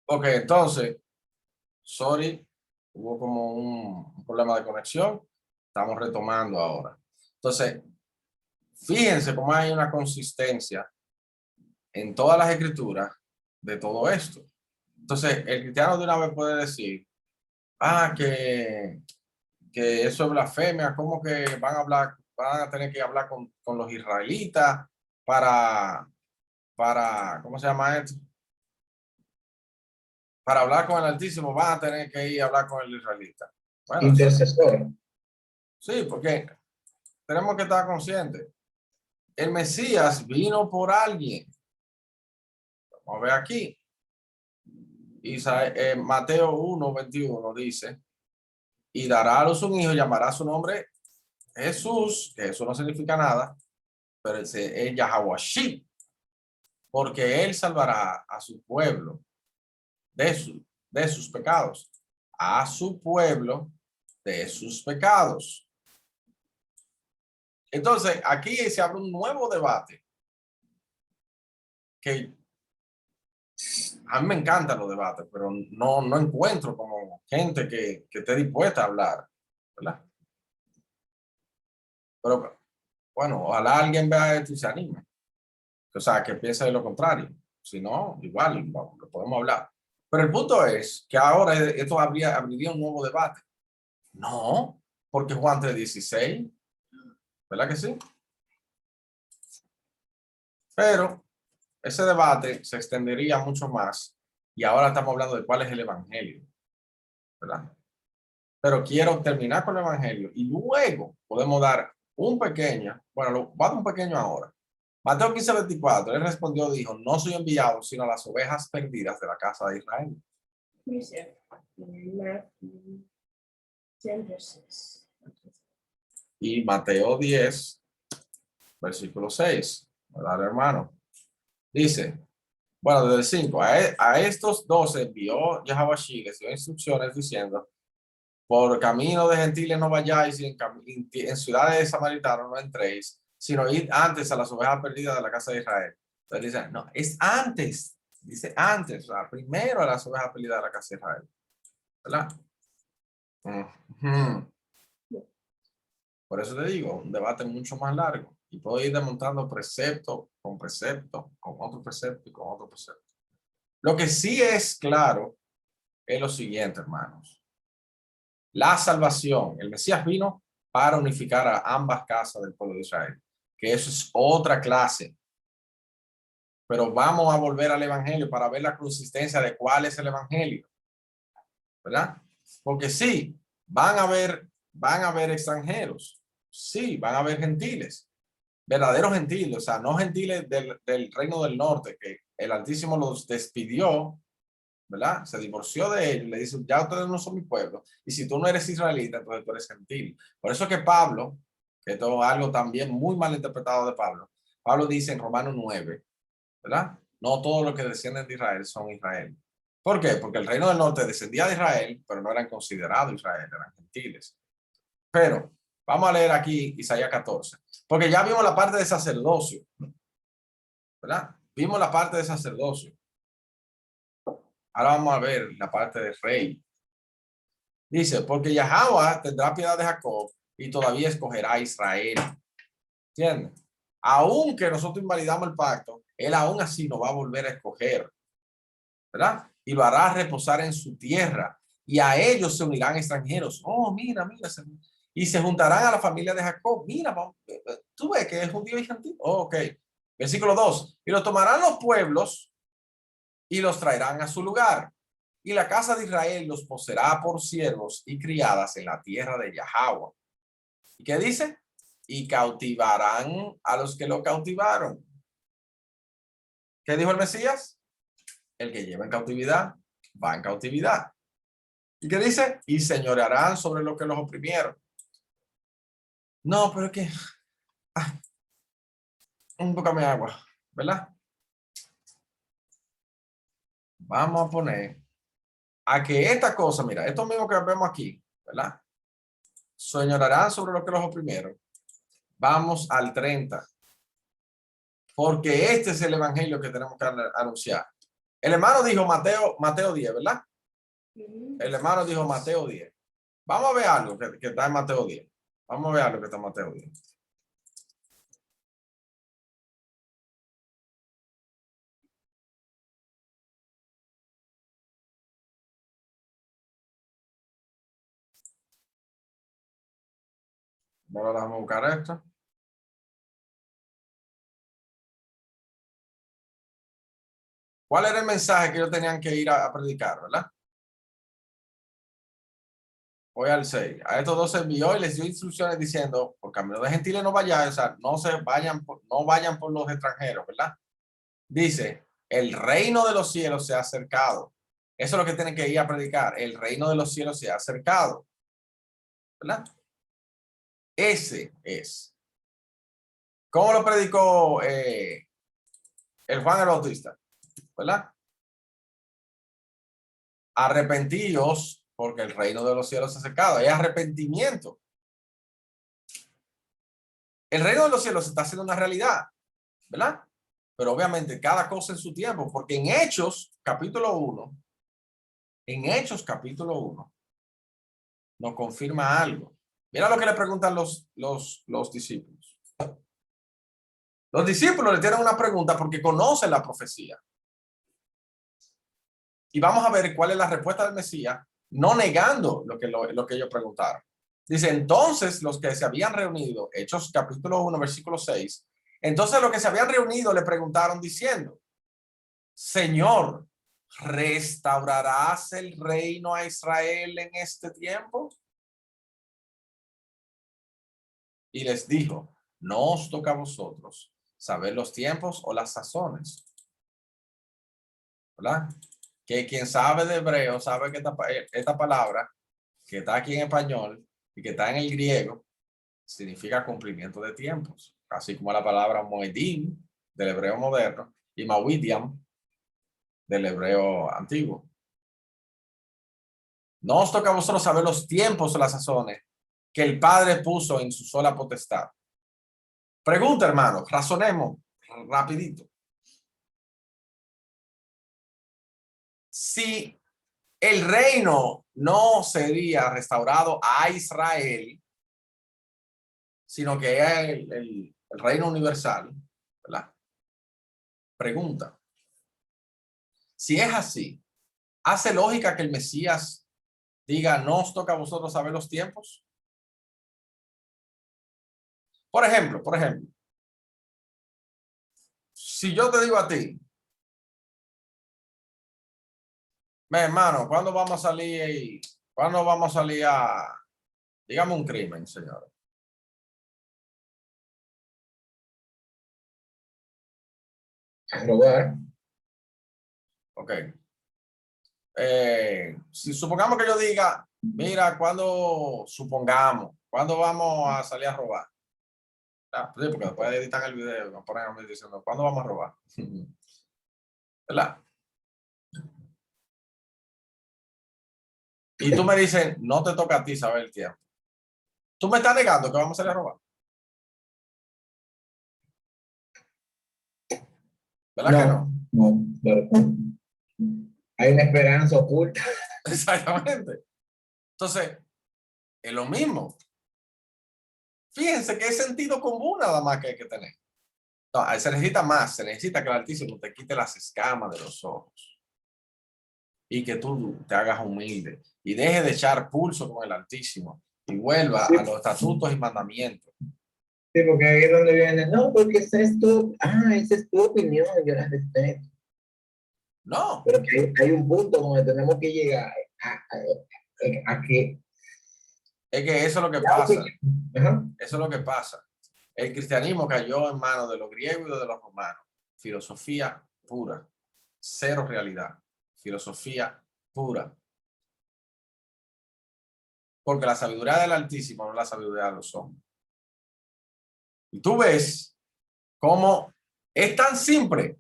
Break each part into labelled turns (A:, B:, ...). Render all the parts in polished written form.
A: Ok, entonces, sorry, hubo como un problema de conexión. Estamos retomando ahora. Entonces, fíjense cómo hay una consistencia en todas las escrituras de todo esto. Entonces, el cristiano de una vez puede decir, que eso es blasfemia, ¿cómo que van a hablar, van a tener que hablar con los israelitas ¿cómo se llama esto? Para hablar con el Altísimo van a tener que ir a hablar con el israelita. Bueno, eso
B: Intercesor.
A: sí, porque tenemos que estar conscientes. El Mesías vino por alguien. Vamos a ver aquí. Mateo 1:21 dice, y dará a luz un hijo y llamará su nombre Jesús, que eso no significa nada, pero es Yahawashi, porque él salvará a su pueblo de sus pecados, a su pueblo de sus pecados. Entonces, aquí se abre un nuevo debate que a mí me encantan los debates, pero no encuentro como gente que esté dispuesta a hablar, ¿verdad? Pero bueno, ojalá alguien vea esto y se anime. O sea, que piense de lo contrario. Si no, igual, lo podemos hablar. Pero el punto es que ahora esto abriría un nuevo debate. No, porque Juan 3:16, ¿verdad que sí? Pero ese debate se extendería mucho más y ahora estamos hablando de cuál es el evangelio, ¿verdad? Pero quiero terminar con el evangelio y luego podemos dar un pequeño, bueno, voy a dar un pequeño ahora. Mateo 15:24, él respondió, dijo, no soy enviado sino a las ovejas perdidas de la casa de Israel. Y Mateo 10:6, ¿verdad, hermano? Dice, bueno, desde el 5, a estos 12 envió Yahawashi, les dio instrucciones diciendo, por camino de gentiles no vayáis y en ciudades de samaritanos no entréis, sino id antes a las ovejas perdidas de la casa de Israel. Entonces dice, no, es antes, dice antes, o sea, primero a las ovejas perdidas de la casa de Israel, ¿verdad? Por eso te digo, un debate mucho más largo y puedo ir desmontando precepto, con otro precepto y con otro precepto. Lo que sí es claro es lo siguiente, hermanos. La salvación, el Mesías vino para unificar a ambas casas del pueblo de Israel, que eso es otra clase. Pero vamos a volver al evangelio para ver la consistencia de cuál es el evangelio, ¿verdad? Porque sí, van a haber extranjeros, sí, van a haber gentiles, verdaderos gentiles, o sea, no gentiles del reino del norte, que el Altísimo los despidió, ¿verdad? Se divorció de ellos, le dice, ya ustedes no son mi pueblo, y si tú no eres israelita, entonces tú eres gentil. Por eso que Pablo, que esto es algo también muy mal interpretado de Pablo, Pablo dice en Romanos 9, ¿verdad? No todos los que descienden de Israel son Israel. ¿Por qué? Porque el reino del norte descendía de Israel, pero no eran considerados Israel, eran gentiles. Pero vamos a leer aquí Isaías 14, porque ya vimos la parte de sacerdocio, ¿verdad? Vimos la parte de sacerdocio. Ahora vamos a ver la parte de rey. Dice, porque Yahweh tendrá piedad de Jacob y todavía escogerá a Israel. ¿Entiendes? Aunque nosotros invalidamos el pacto, él aún así nos va a volver a escoger, ¿verdad? Y lo hará reposar en su tierra. Y a ellos se unirán extranjeros. Oh, mira. Y se juntarán a la familia de Jacob. Mira, tú ves que es judío y gentil. Oh, ok. Versículo 2. Y lo tomarán los pueblos y los traerán a su lugar. Y la casa de Israel los poseerá por siervos y criadas en la tierra de Yahweh. ¿Y qué dice? Y cautivarán a los que lo cautivaron. ¿Qué dijo el Mesías? El que lleva en cautividad va en cautividad. ¿Y qué dice? Y señorearán sobre los que los oprimieron. No, pero es que un poco de agua, ¿verdad? Vamos a poner a que esta cosa, mira, esto mismo que vemos aquí, ¿verdad? Señorearán sobre los que los oprimieron. Vamos al 30. Porque este es el evangelio que tenemos que anunciar. El hermano dijo Mateo 10, ¿verdad? El hermano dijo Mateo 10. Vamos a ver algo que está en Mateo 10. Vamos a ver algo que está en Mateo 10. Ahora déjame buscar esto. ¿Cuál era el mensaje que ellos tenían que ir a predicar, verdad? Voy al 6. A estos dos envió y les dio instrucciones diciendo, por camino de gentiles no vayan, o sea, no vayan por los extranjeros, ¿verdad? Dice, el reino de los cielos se ha acercado. Eso es lo que tienen que ir a predicar. El reino de los cielos se ha acercado, ¿verdad? Ese es. ¿Cómo lo predicó el Juan el Bautista? ¿Verdad? Arrepentíos porque el reino de los cielos se ha acercado. Hay arrepentimiento. El reino de los cielos está haciendo una realidad, ¿verdad? Pero obviamente cada cosa en su tiempo, porque en Hechos capítulo 1, nos confirma algo. Mira lo que le preguntan los discípulos. Los discípulos le tienen una pregunta porque conocen la profecía. Y vamos a ver cuál es la respuesta del Mesías, no negando lo que ellos preguntaron. Dice, entonces los que se habían reunido, Hechos capítulo 1, versículo 6, entonces los que se habían reunido le preguntaron diciendo, Señor, ¿restaurarás el reino a Israel en este tiempo? Y les dijo, no os toca a vosotros saber los tiempos o las sazones. ¿Verdad? Que quien sabe de hebreo sabe que esta palabra que está aquí en español y que está en el griego significa cumplimiento de tiempos, así como la palabra moedim del hebreo moderno y mawidiam del hebreo antiguo. No os toca a vosotros saber los tiempos o las sazones que el Padre puso en su sola potestad. Pregunta, hermano, razonemos rapidito. Si el reino no sería restaurado a Israel, sino que es el reino universal, ¿verdad? Pregunta. Si es así, ¿hace lógica que el Mesías diga, no os toca a vosotros saber los tiempos? Por ejemplo, si yo te digo a ti, hermano, ¿cuándo vamos a salir? ¿Cuándo vamos a salir a, digamos, un crimen, señor?
B: A robar.
A: Ok. Si supongamos que yo diga, mira, ¿cuándo vamos a salir a robar? Ah, sí, porque después editan el video, nos ponen a mí diciendo, ¿cuándo vamos a robar? ¿Verdad? Y tú me dices, no te toca a ti saber el tiempo. Tú me estás negando que vamos a salir a robar. ¿Verdad que no?
B: No, pero hay una esperanza oculta.
A: Exactamente. Entonces, es lo mismo. Fíjense que es sentido común nada más que hay que tener. No, se necesita más, se necesita que el Altísimo te quite las escamas de los ojos y que tú te hagas humilde y deje de echar pulso con el Altísimo y vuelva a los estatutos y mandamientos.
B: Sí, porque ahí es donde viene, no, porque esa es tu opinión, yo la respeto.
A: No,
B: Pero que hay un punto donde tenemos que llegar a que...
A: es que eso es lo que pasa. Eso es lo que pasa. El cristianismo cayó en manos de los griegos y de los romanos. Filosofía pura. Cero realidad. Filosofía pura. Porque la sabiduría del Altísimo no es la sabiduría de los hombres. Y tú ves cómo es tan simple.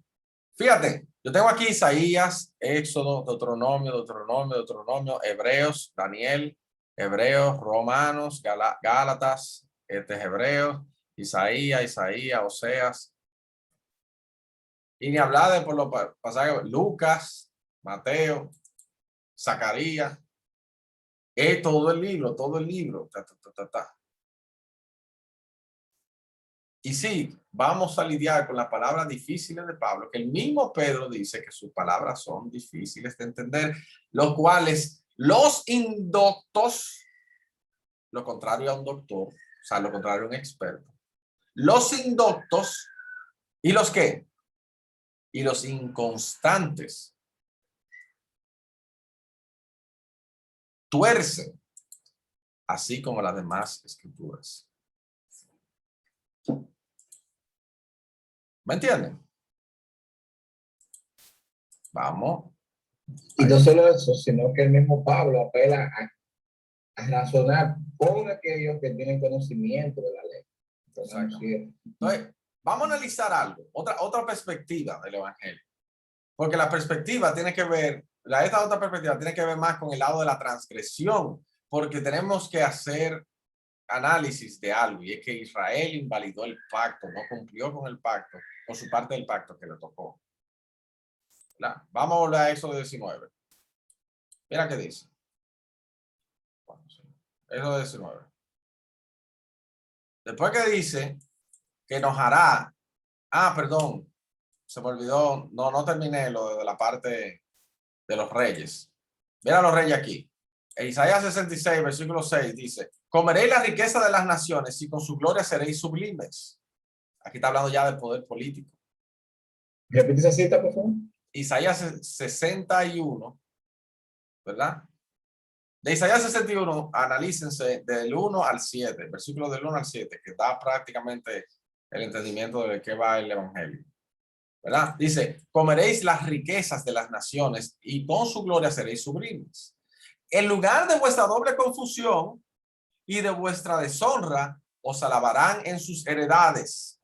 A: Fíjate, yo tengo aquí Isaías, Éxodo, Deuteronomio, Hebreos, Daniel, Hebreos, Romanos, Gálatas, Hebreos, Isaías, Oseas. Y ni hablar de por los pasajes, Lucas, Mateo, Zacarías, es todo el libro, ta, ta, ta, ta, ta. Y sí, vamos a lidiar con las palabras difíciles de Pablo, que el mismo Pedro dice que sus palabras son difíciles de entender, los cuales los indoctos, lo contrario a un doctor, o sea, lo contrario a un experto, los indoctos y los qué, y los inconstantes tuercen, así como las demás escrituras. ¿Me entienden? Vamos.
B: Y no solo eso, sino que el mismo Pablo apela a razonar con aquellos que tienen conocimiento de la ley.
A: Entonces, vamos a analizar algo, otra perspectiva del evangelio. Porque la perspectiva tiene que ver, esta otra perspectiva tiene que ver más con el lado de la transgresión, porque tenemos que hacer análisis de algo, y es que Israel invalidó el pacto, no cumplió con el pacto, con su parte del pacto que le tocó. Vamos a volver a Éxodo 19. Mira qué dice. Éxodo 19. Después que dice que nos hará, perdón, se me olvidó, no terminé lo de la parte de los reyes. Mira los reyes aquí. En Isaías 66, versículo 6 dice, comeréis la riqueza de las naciones y con su gloria seréis sublimes. Aquí está hablando ya del poder político.
B: Repite esa cita, por favor.
A: Isaías 61, ¿verdad? De Isaías 61, analícense del 1 al 7, versículo del 1 al 7, que da prácticamente el entendimiento de qué va el evangelio. ¿Verdad? Dice, comeréis las riquezas de las naciones y con su gloria seréis sublimes. En lugar de vuestra doble confusión y de vuestra deshonra, os alabarán en sus heredades,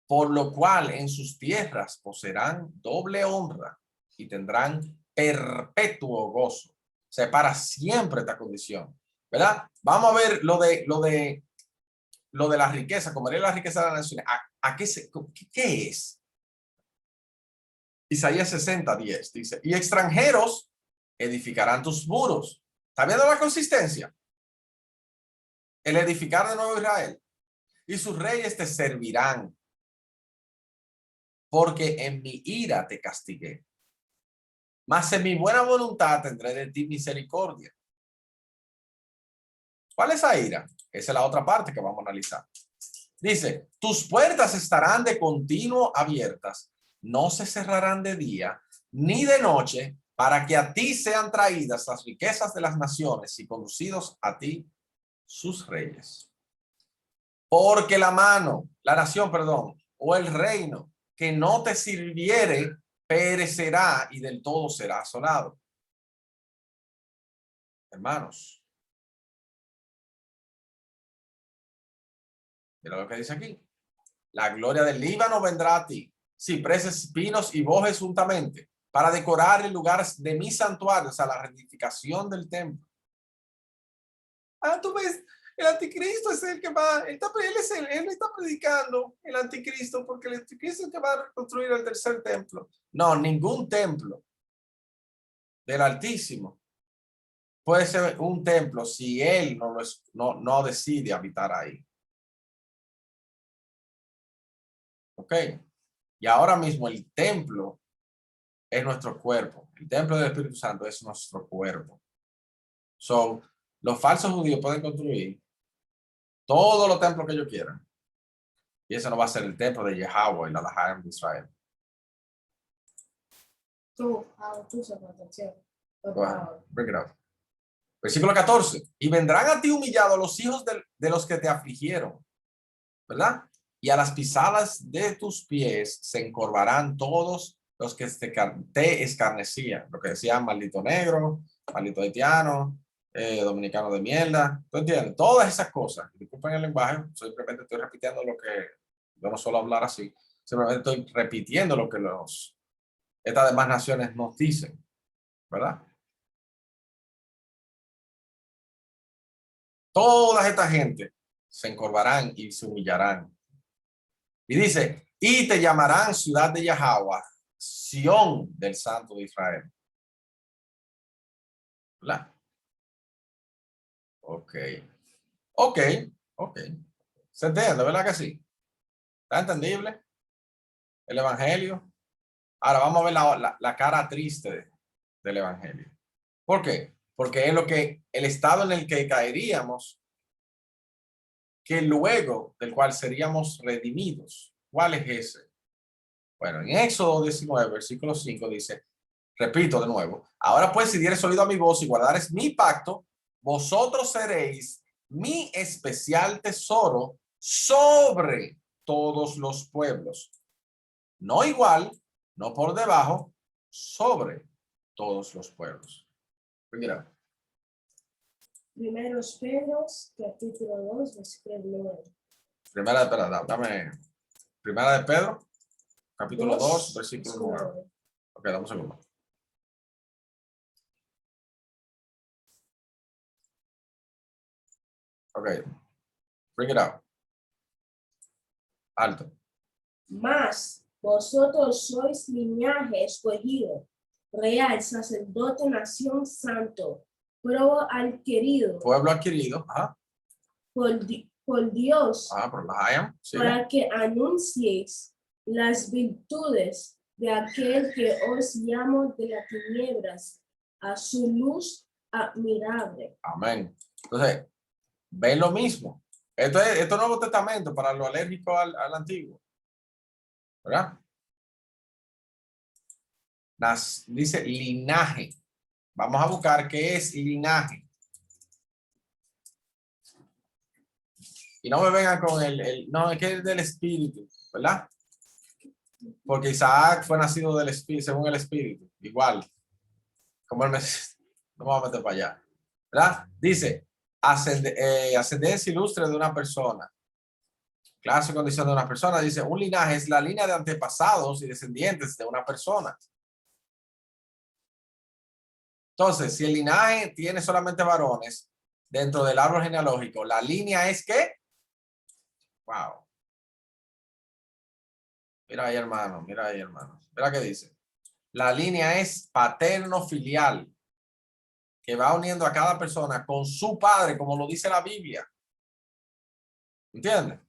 A: por lo cual en sus tierras poseerán doble honra y tendrán perpetuo gozo. O sea, para siempre esta condición, ¿verdad? Vamos a ver lo de la riqueza, comeré la riqueza de las naciones. ¿Qué es? Isaías 60, 10 dice, y extranjeros edificarán tus muros. ¿Está viendo la consistencia? El edificar de nuevo Israel. Y sus reyes te servirán, porque en mi ira te castigué. Mas en mi buena voluntad tendré de ti misericordia. ¿Cuál es esa ira? Esa es la otra parte que vamos a analizar. Dice, tus puertas estarán de continuo abiertas, no se cerrarán de día ni de noche, para que a ti sean traídas las riquezas de las naciones y conducidos a ti sus reyes. Porque la nación, o el reino que no te sirviere, perecerá y del todo será asolado. Hermanos, mira lo que dice aquí. La gloria del Líbano vendrá a ti, cipreses, pinos y bojes juntamente, para decorar el lugar de mi santuario, o sea, la reedificación del templo. Tú ves, el anticristo es el que va, él está predicando el anticristo, porque el anticristo es el que va a reconstruir el tercer templo. No, ningún templo del Altísimo puede ser un templo si él no decide habitar ahí. ¿Ok? Y ahora mismo el templo es nuestro cuerpo. El templo del Espíritu Santo es nuestro cuerpo. So, los falsos judíos pueden construir todos los templos que ellos quieran. Y ese no va a ser el templo de Yahweh y la Lahaim de Israel. Break it up. Versículo 14. Y vendrán a ti humillados los hijos de los que te afligieron, ¿verdad? Y a las pisadas de tus pies se encorvarán todos los que te escarnecían. Lo que decían maldito negro, maldito haitiano, dominicano de mierda. ¿Tú entiendes? Todas esas cosas. Disculpen el lenguaje, simplemente estoy repitiendo lo que yo no suelo hablar así. Simplemente estoy repitiendo lo que estas demás naciones nos dicen, ¿verdad? Toda esta gente se encorvarán y se humillarán. Y dice, Y te llamarán ciudad de Yahweh, Sión del Santo de Israel. ¿Verdad? Ok. Ok. Ok. ¿Se entiende, verdad que sí? ¿Está entendible? El Evangelio. Ahora vamos a ver la cara triste del Evangelio. ¿Por qué? Porque es el estado en el que caeríamos, que luego del cual seríamos redimidos. ¿Cuál es ese? Bueno, en Éxodo 19, versículo 5 dice, repito de nuevo, ahora pues si dieres oído a mi voz y guardares mi pacto, vosotros seréis mi especial tesoro sobre todos los pueblos. No igual, no por debajo, sobre todos los pueblos. Mira.
C: Primeros Pedro, capítulo 2, versículo 9.
A: Primera de Pedro, dame. Primera de Pedro, capítulo 2, versículo 9. Ok, dame un segundo. Ok, bring it up. Alto.
C: Mas vosotros sois linaje escogido, real sacerdote, nación santo, pueblo adquirido
A: Pueblo adquirido. Ajá.
C: por Dios,
A: Por la IAM. Sí.
C: para que anunciéis las virtudes de aquel que os llamó de las tinieblas a su luz admirable.
A: Amén. Entonces, ven lo mismo. Esto es Nuevo Testamento para lo alérgico al antiguo. ¿Verdad? Dice linaje. Vamos a buscar qué es linaje. Y no me vengan con no, es que es del espíritu, ¿verdad? Porque Isaac fue nacido del espíritu, según el espíritu. Igual. Como no me vamos a meter para allá. ¿Verdad? Dice, ascendencia ilustre de una persona. Clase y condición de una persona. Dice, un linaje es la línea de antepasados y descendientes de una persona. Entonces, si el linaje tiene solamente varones dentro del árbol genealógico, la línea es ¿qué? Wow. Mira ahí, hermano. Mira ahí, hermano. Mira qué dice. La línea es paterno-filial, que va uniendo a cada persona con su padre, como lo dice la Biblia. ¿Entiendes?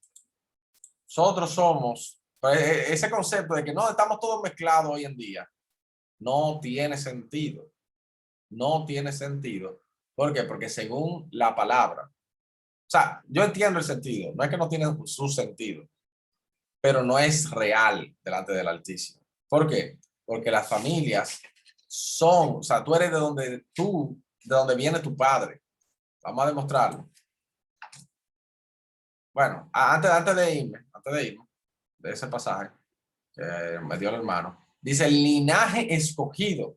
A: Nosotros somos, ese concepto de que no estamos todos mezclados hoy en día, no tiene sentido. No tiene sentido. ¿Por qué? Porque según la palabra, o sea, yo entiendo el sentido, no es que no tiene su sentido, pero no es real delante del Altísimo. ¿Por qué? Porque las familias son, o sea, tú eres de donde viene tu padre. Vamos a demostrarlo. Bueno, antes de irme de ese pasaje que me dio el hermano, dice linaje escogido.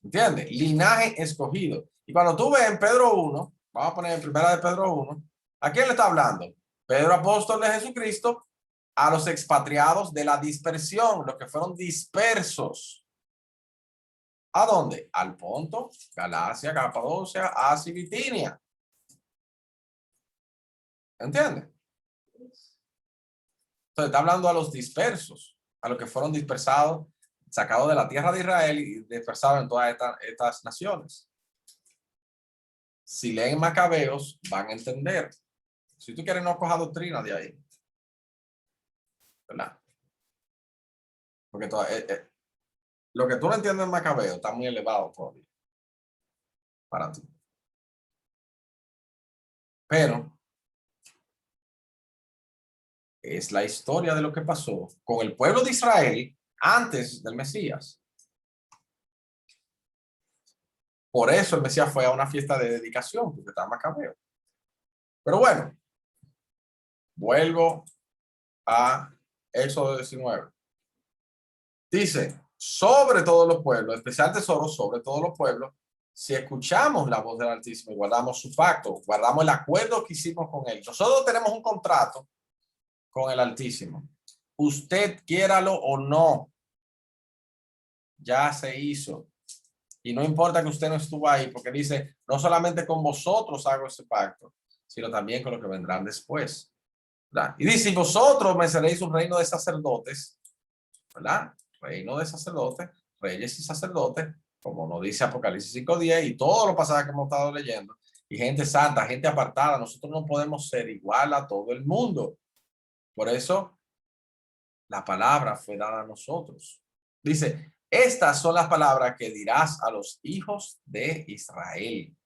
A: ¿Entiendes? Linaje escogido. Y cuando tú ves en Pedro 1, vamos a poner en primera de Pedro 1, ¿a quién le está hablando? Pedro, apóstol de Jesucristo, a los expatriados de la dispersión, los que fueron dispersos. ¿A dónde? Al Ponto, Galacia, Capadocia, Asia y Bitinia. ¿Entiendes? Entonces está hablando a los dispersos, a los que fueron dispersados, sacados de la tierra de Israel y dispersados en todas estas naciones. Si leen Macabeos, van a entender. Si tú quieres, no coja doctrina de ahí. ¿Verdad? Porque lo que tú no entiendes en Macabeo está muy elevado todavía para ti. Pero es la historia de lo que pasó con el pueblo de Israel antes del Mesías. Por eso el Mesías fue a una fiesta de dedicación, porque estaba Macabeo. Pero bueno, vuelvo a Éxodo 19. Dice, sobre todos los pueblos, especial tesoro sobre todos los pueblos, si escuchamos la voz del Altísimo y guardamos su pacto, guardamos el acuerdo que hicimos con él. Nosotros tenemos un contrato con el Altísimo. Usted quiéralo o no, ya se hizo. Y no importa que usted no estuvo ahí, porque dice, no solamente con vosotros hago ese pacto, sino también con los que vendrán después. ¿verdad? Y dice, y vosotros me seréis un reino de sacerdotes, ¿verdad? Reino de sacerdotes, reyes y sacerdotes, como nos dice Apocalipsis 5:10 y todos los pasajes que hemos estado leyendo, y gente santa, gente apartada. Nosotros no podemos ser igual a todo el mundo. Por eso la palabra fue dada a nosotros. Dice, estas son las palabras que dirás a los hijos de Israel.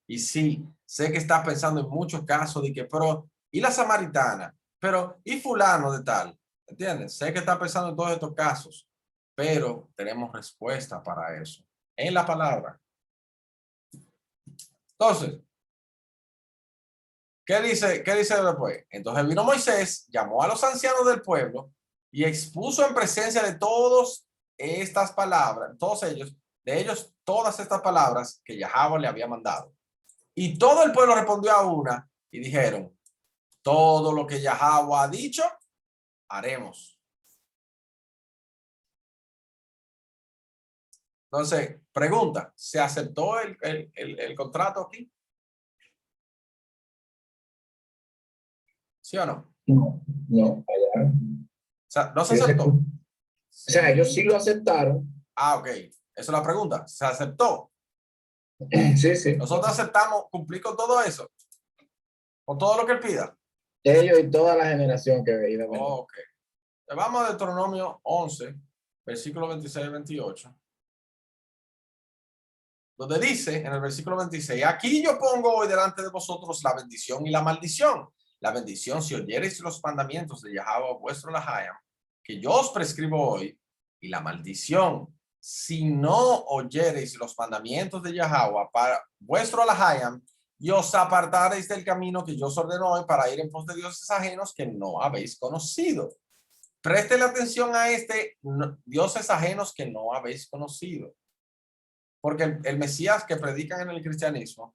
A: Y sí, sé que estás pensando en muchos casos de que, pero, ¿y la samaritana? Pero, ¿y fulano de tal? ¿Entiendes? Sé que estás pensando en todos estos casos, pero tenemos respuesta para eso en la palabra. Entonces, ¿qué dice después? Entonces vino Moisés, llamó a los ancianos del pueblo y expuso en presencia de todos estas palabras, todos ellos, de ellos todas estas palabras que Yahweh le había mandado. Y todo el pueblo respondió a una y dijeron, todo lo que Yahweh ha dicho, haremos. Entonces, pregunta, ¿se aceptó el contrato aquí? ¿Sí o no?
B: No, no, allá.
A: O sea, no se
B: Ellos
A: aceptó.
B: O sea, ellos sí lo aceptaron.
A: Ah, ok. Esa es la pregunta. ¿Se aceptó?
B: Sí, sí.
A: Nosotros aceptamos cumplir con todo eso, con todo lo que él pida.
B: Ellos y toda la generación que veía.
A: Ok. Vamos a Deuteronomio 11, versículo 26 y 28. Donde dice en el versículo 26, aquí yo pongo hoy delante de vosotros la bendición y la maldición. La bendición si oyereis los mandamientos de Yahweh vuestro Elohim, que yo os prescribo hoy, y la maldición si no oyereis los mandamientos de Yahweh para vuestro Elohim, y os apartareis del camino que yo os ordeno hoy para ir en pos de dioses ajenos que no habéis conocido. Preste la atención a dioses ajenos que no habéis conocido. Porque el Mesías que predican en el cristianismo,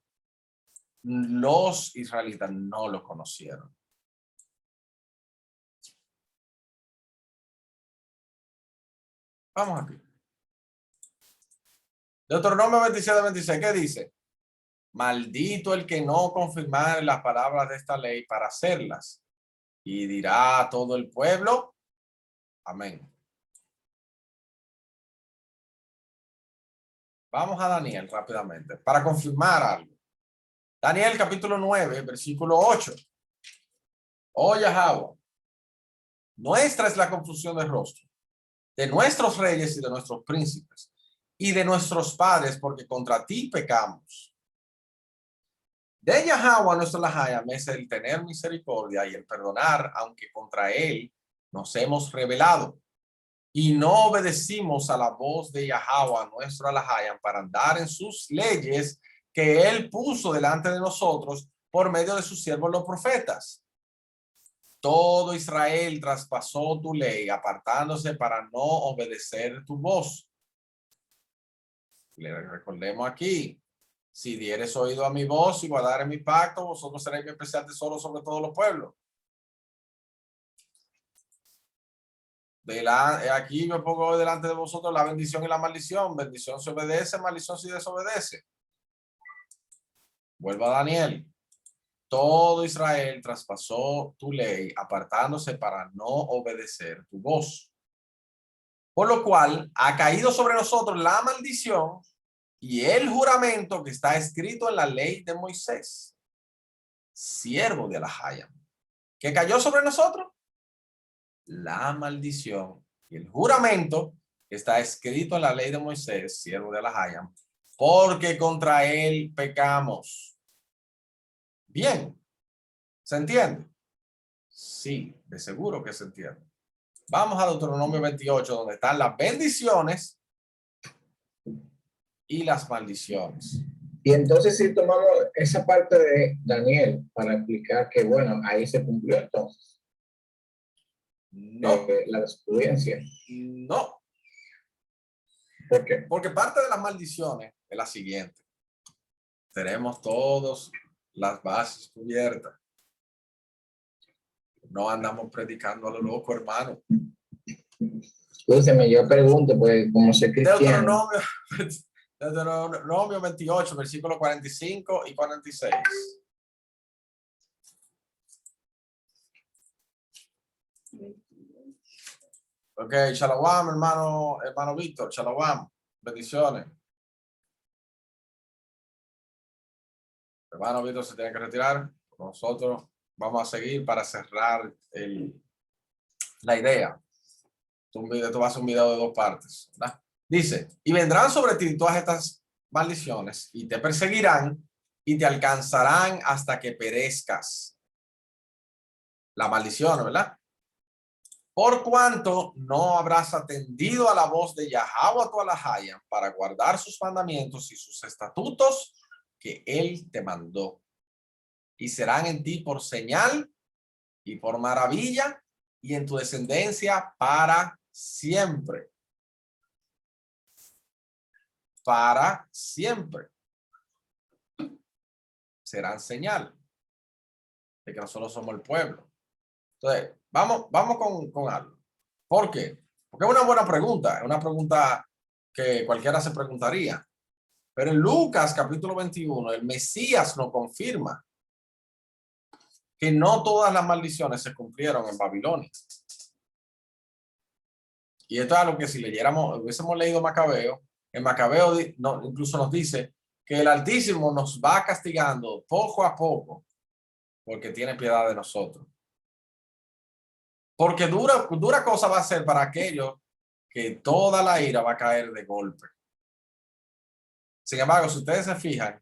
A: los israelitas no lo conocieron. Vamos aquí. Deuteronomio 27:26, ¿qué dice? Maldito el que no confirmare las palabras de esta ley para hacerlas. Y dirá a todo el pueblo, amén. Vamos a Daniel rápidamente para confirmar algo. Daniel capítulo 9, versículo 8. Oh Yahweh, nuestra es la confusión de rostro, de nuestros reyes y de nuestros príncipes, y de nuestros padres, porque contra ti pecamos. De Yahweh nuestro Elohim es el tener misericordia y el perdonar, aunque contra él nos hemos rebelado y no obedecimos a la voz de Yahweh nuestro Elohim para andar en sus leyes que él puso delante de nosotros por medio de sus siervos los profetas. Todo Israel traspasó tu ley, apartándose para no obedecer tu voz. Le recordemos aquí, si dieres oído a mi voz y guardares mi pacto, vosotros seréis mi especial tesoro sobre todos los pueblos. Aquí me pongo delante de vosotros la bendición y la maldición. Bendición se obedece, maldición se desobedece. Vuelvo a Daniel. Todo Israel traspasó tu ley, apartándose para no obedecer tu voz. Por lo cual ha caído sobre nosotros la maldición y el juramento que está escrito en la ley de Moisés, siervo de Elohim. ¿Qué cayó sobre nosotros? La maldición y el juramento que está escrito en la ley de Moisés, siervo de Elohim, porque contra él pecamos. Bien, ¿se entiende? Sí, de seguro que se entiende. Vamos a Deuteronomio 28, donde están las bendiciones y las maldiciones.
B: Y entonces si tomamos esa parte de Daniel para explicar que, bueno, ahí se cumplió entonces
A: No,
B: la desobediencia.
A: no.
B: ¿Por qué?
A: Porque parte de las maldiciones es la siguiente. Tenemos todas las bases cubiertas. No andamos predicando a lo loco, hermano.
B: Escúcheme, yo pregunto, pues, como soy cristiano.
A: Deuteronomio 28, versículos 45 y 46. Ok, shalom, hermano Víctor, shalom. Bendiciones. Hermano Víctor se tiene que retirar. Nosotros vamos a seguir para cerrar la idea. Esto va a ser un video de 2 partes, ¿verdad? Dice, y vendrán sobre ti todas estas maldiciones y te perseguirán y te alcanzarán hasta que perezcas. La maldición, ¿verdad? Por cuanto no habrás atendido a la voz de Yahweh tu Elohim para guardar sus mandamientos y sus estatutos que él te mandó. Y serán en ti por señal y por maravilla y en tu descendencia para siempre. Para siempre. Serán señal de que nosotros somos el pueblo. Entonces, vamos con algo. ¿Por qué? Porque es una buena pregunta. Es una pregunta que cualquiera se preguntaría. Pero en Lucas capítulo 21, el Mesías nos confirma que no todas las maldiciones se cumplieron en Babilonia. Y esto es algo que si hubiésemos leído Macabeo, en Macabeo incluso nos dice que el Altísimo nos va castigando poco a poco porque tiene piedad de nosotros. Porque dura cosa va a ser para aquellos que toda la ira va a caer de golpe. Sin embargo, si ustedes se fijan,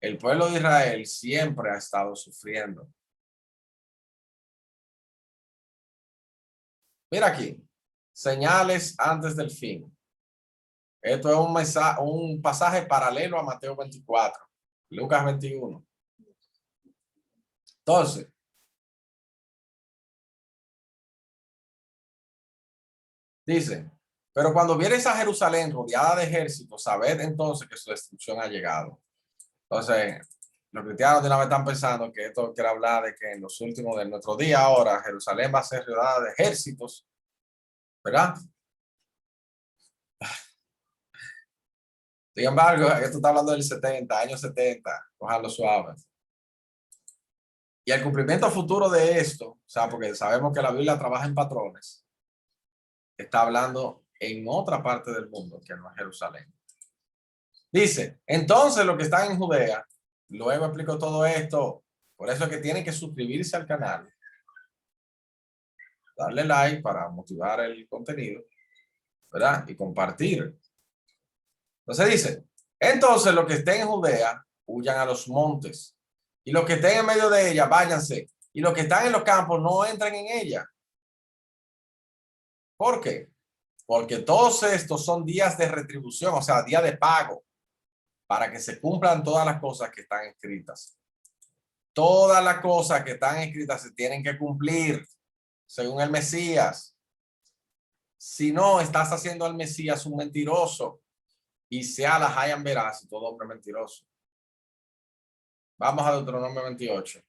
A: el pueblo de Israel siempre ha estado sufriendo. Mira aquí, señales antes del fin. Esto es un pasaje paralelo a Mateo 24, Lucas 21. Entonces, dice, pero cuando vieres a Jerusalén rodeada de ejércitos, sabed entonces que su destrucción ha llegado. Entonces, los cristianos de una vez están pensando que esto quiere hablar de que en los últimos de nuestro día ahora, Jerusalén va a ser rodeada de ejércitos, ¿verdad? Sin embargo, esto está hablando del 70, años 70, cojanlo suave. Y el cumplimiento futuro de esto, o sea, porque sabemos que la Biblia trabaja en patrones, está hablando en otra parte del mundo que no es Jerusalén. Dice, entonces los que están en Judea, luego explico todo esto, por eso es que tienen que suscribirse al canal, darle like para motivar el contenido, ¿verdad? Y compartir. Entonces dice, entonces los que estén en Judea, huyan a los montes, y los que estén en medio de ella, váyanse, y los que están en los campos, no entren en ella. ¿Por qué? Porque todos estos son días de retribución, o sea, días de pago, para que se cumplan todas las cosas que están escritas. Todas las cosas que están escritas se tienen que cumplir, según el Mesías. Si no, estás haciendo al Mesías un mentiroso, y sea la hayan veraz y todo hombre mentiroso. Vamos a Deuteronomio 28.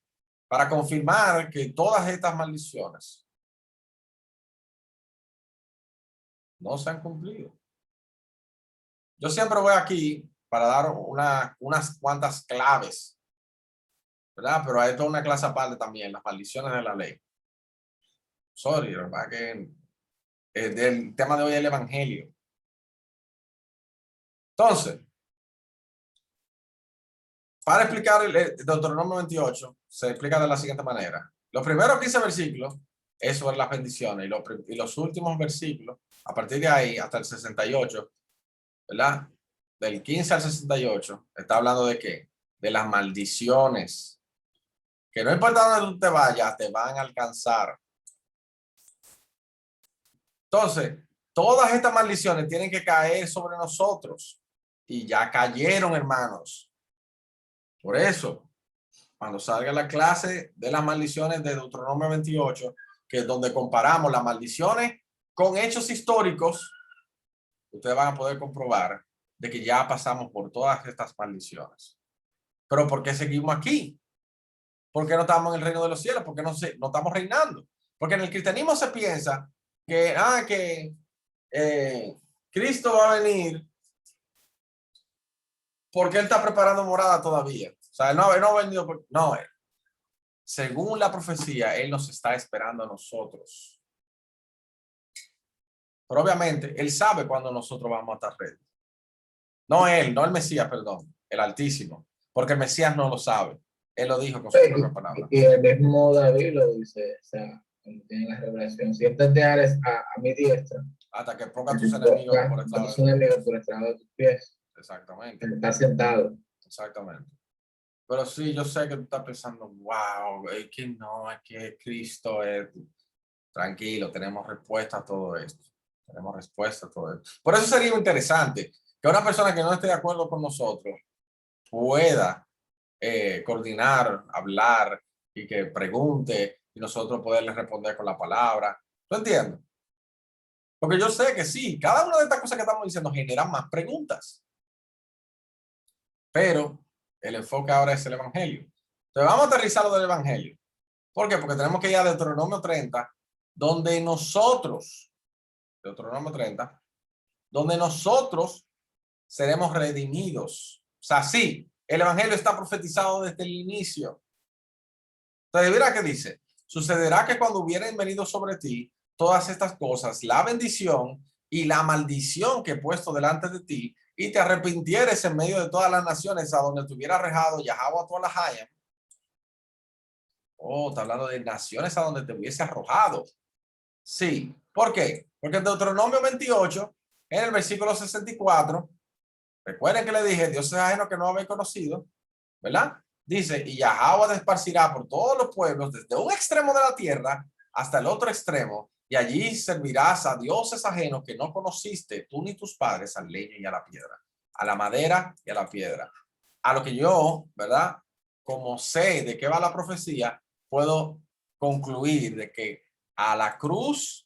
A: Para confirmar que todas estas maldiciones no se han cumplido. Yo siempre voy aquí para dar unas cuantas claves, ¿verdad? Pero hay toda una clase aparte también, las maldiciones de la ley. Sorry, ¿verdad? Que el tema de hoy es el evangelio. Entonces, para explicar el Deuteronomio 28, se explica de la siguiente manera. Los primeros 15 versículos es sobre las bendiciones y los últimos versículos, a partir de ahí hasta el 68, ¿verdad? Del 15 al 68, está hablando de qué? De las maldiciones. Que no importa dónde tú te vayas, te van a alcanzar. Entonces, todas estas maldiciones tienen que caer sobre nosotros. Y ya cayeron, hermanos. Por eso, cuando salga la clase de las maldiciones de Deuteronomio 28, que es donde comparamos las maldiciones con hechos históricos, ustedes van a poder comprobar de que ya pasamos por todas estas maldiciones. Pero ¿por qué seguimos aquí? ¿Por qué no estamos en el reino de los cielos? ¿Por qué no estamos reinando? Porque en el cristianismo se piensa que Cristo va a venir porque Él está preparando morada todavía. O sea, no ha venido. No, según la profecía, Él nos está esperando a nosotros. Pero obviamente, él sabe cuando nosotros vamos a estar ready. No él, no el Mesías, perdón, el Altísimo. Porque el Mesías no lo sabe. Él lo dijo con sus propias palabras.
B: Y el mismo David lo dice, o sea, cuando tiene la revelación, siéntate a mi diestra.
A: Hasta que ponga a tus enemigos por el
B: tus enemigos por el estrado de tus pies.
A: Exactamente.
B: Está sentado.
A: Exactamente. Pero sí, yo sé que tú estás pensando, wow, es que no, es que Cristo es... Tranquilo, tenemos respuesta a todo esto. Tenemos respuesta a todo esto. Por eso sería interesante que una persona que no esté de acuerdo con nosotros pueda coordinar, hablar y que pregunte y nosotros poderle responder con la palabra. ¿Tú entiendes? Porque yo sé que sí, cada una de estas cosas que estamos diciendo genera más preguntas. Pero el enfoque ahora es el Evangelio. Entonces vamos a aterrizar lo del Evangelio. ¿Por qué? Porque tenemos que ir a Deuteronomio 30, donde nosotros seremos redimidos. O sea, sí, el Evangelio está profetizado desde el inicio. Entonces, mira qué dice. Sucederá que cuando hubieren venido sobre ti todas estas cosas, la bendición y la maldición que he puesto delante de ti, y te arrepintieres en medio de todas las naciones a donde te hubiera arrojado Yahweh a todas las hayas. Oh, está hablando de naciones a donde te hubiese arrojado. Sí. ¿Por qué? Porque en Deuteronomio 28, en el versículo 64, recuerden que le dije, Dios es ajeno que no habéis conocido, ¿verdad? Dice, y Yahweh esparcirá por todos los pueblos, desde un extremo de la tierra hasta el otro extremo, y allí servirás a dioses ajenos que no conociste, tú ni tus padres, al leño y a la piedra, a la madera y a la piedra. A lo que yo, ¿verdad? Como sé de qué va la profecía, puedo concluir de que a la cruz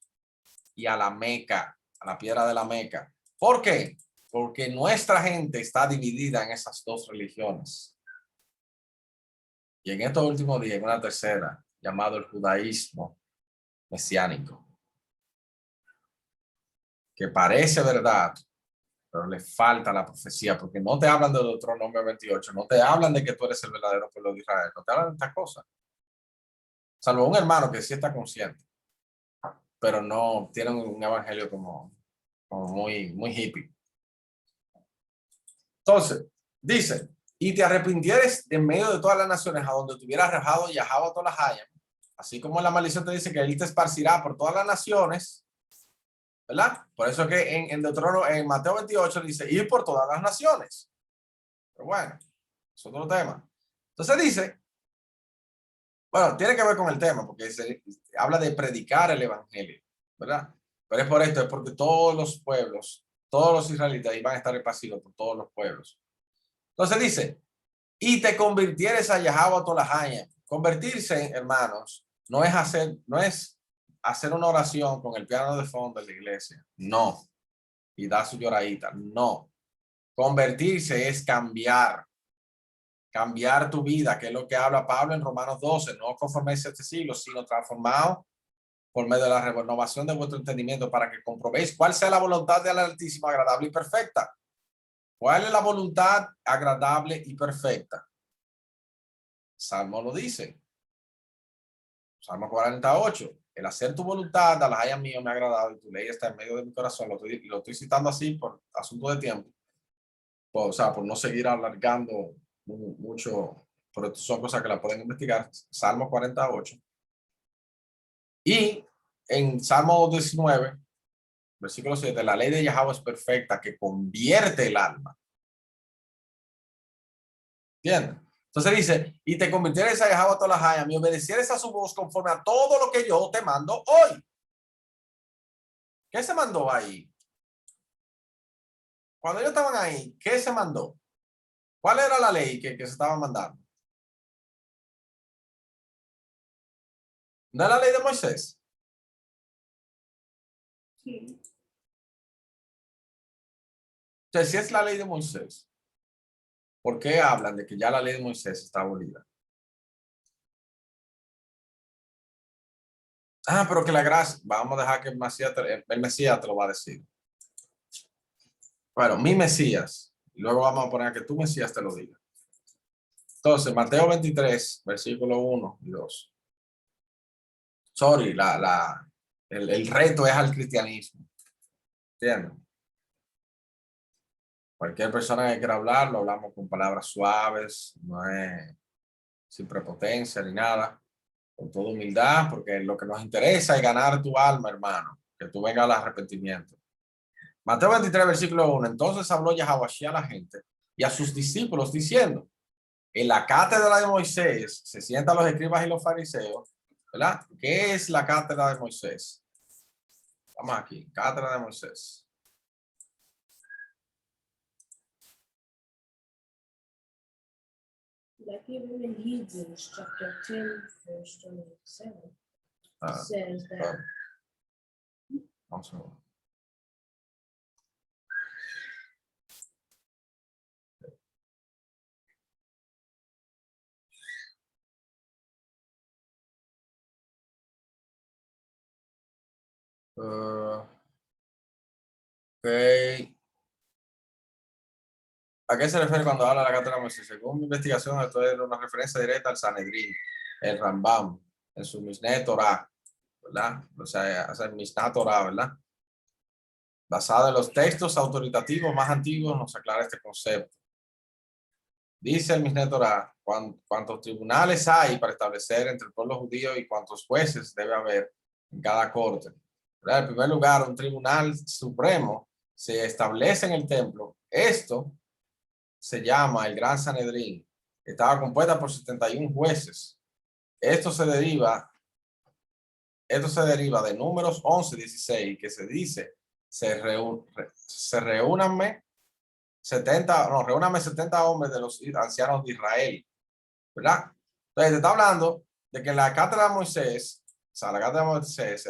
A: y a la Meca, a la piedra de la Meca. ¿Por qué? Porque nuestra gente está dividida en esas dos religiones. Y en estos últimos días, en una tercera, llamado el judaísmo mesiánico, que parece verdad, pero le falta la profecía, porque no te hablan de Deuteronomio 28, no te hablan de que tú eres el verdadero pueblo de Israel, no te hablan de estas cosas. Salvo un hermano que sí está consciente, pero no tiene un evangelio como muy hippie. Entonces, dice, y te arrepintieres en medio de todas las naciones a donde te hubiera arrojado Yahweh a todas las hayas, así como en la maldición te dice que él te esparcirá por todas las naciones, ¿verdad? Por eso que en Deuteronomio, en Mateo 28 dice, ir por todas las naciones. Pero bueno, es otro tema. Entonces dice, bueno, tiene que ver con el tema, porque habla de predicar el evangelio, ¿verdad? Pero es por esto, es porque todos los pueblos, todos los israelitas iban a estar esparcidos por todos los pueblos. Entonces dice, y te convirtieres a Yahweh a todas las hayas. Convertirse, hermanos, no es hacer una oración con el piano de fondo de la iglesia. No. Y da su lloradita. No. Convertirse es cambiar tu vida, que es lo que habla Pablo en Romanos 12, no conforméis a este siglo, sino transformado por medio de la renovación de vuestro entendimiento para que comprobéis cuál sea la voluntad del Altísimo, agradable y perfecta. ¿Cuál es la voluntad agradable y perfecta? Salmo lo dice. Salmo 48. El hacer tu voluntad, a las hayas mío me ha agradado y tu ley está en medio de mi corazón. Lo estoy citando así por asunto de tiempo. O sea, por no seguir alargando mucho, pero son cosas que la pueden investigar. Salmo 48. Y en Salmo 19, versículo 7, la ley de Yahweh es perfecta, que convierte el alma. ¿Entiendes? Entonces dice, y te convirtieres a Yahweh a todas las hayas, y obedecieres a su voz conforme a todo lo que yo te mando hoy. ¿Qué se mandó ahí? Cuando ellos estaban ahí, ¿qué se mandó? ¿Cuál era la ley que se estaba mandando? ¿No es la ley de Moisés?
C: Sí.
A: Entonces, si es la ley de Moisés, ¿por qué hablan de que ya la ley de Moisés está abolida? Ah, pero que la gracia, vamos a dejar que el Mesías te lo va a decir. Bueno, mi Mesías, y luego vamos a poner que tu Mesías te lo diga. Entonces, Mateo 23, versículo 1 y 2. Sorry, el reto es al cristianismo. ¿Entienden? Cualquier persona que quiera hablar, lo hablamos con palabras suaves, no es sin prepotencia ni nada, con toda humildad, porque lo que nos interesa es ganar tu alma, hermano, que tú vengas al arrepentimiento. Mateo 23, versículo 1. Entonces habló Yahawashi a la gente y a sus discípulos diciendo, en la cátedra de Moisés se sientan los escribas y los fariseos, ¿verdad? ¿Qué es la cátedra de Moisés? Vamos aquí, cátedra de Moisés.
C: Like even in Hebrews chapter 10, verse 27, says that
A: Vamos a ver. Ok. ¿A qué se refiere cuando habla de la cátedra de Moisés? Según mi investigación, esto es una referencia directa al Sanedrín, el Rambam, en su Mishneh Torah, ¿verdad? O sea, el Mishnah Torah, ¿verdad? Basado en los textos autoritativos más antiguos, nos aclara este concepto. Dice el Mishneh Torah, cuántos tribunales hay para establecer entre el pueblo judío y cuántos jueces debe haber en cada corte. ¿Verdad? En primer lugar, un tribunal supremo se establece en el templo. Esto se llama el Gran Sanedrín. Estaba compuesta por 71 jueces. Esto se deriva de Números 11:16, que se dice, reúnanme 70 hombres de los ancianos de Israel, ¿verdad? Entonces, te está hablando de que la cátedra de Moisés, o sea, la cátedra de Moisés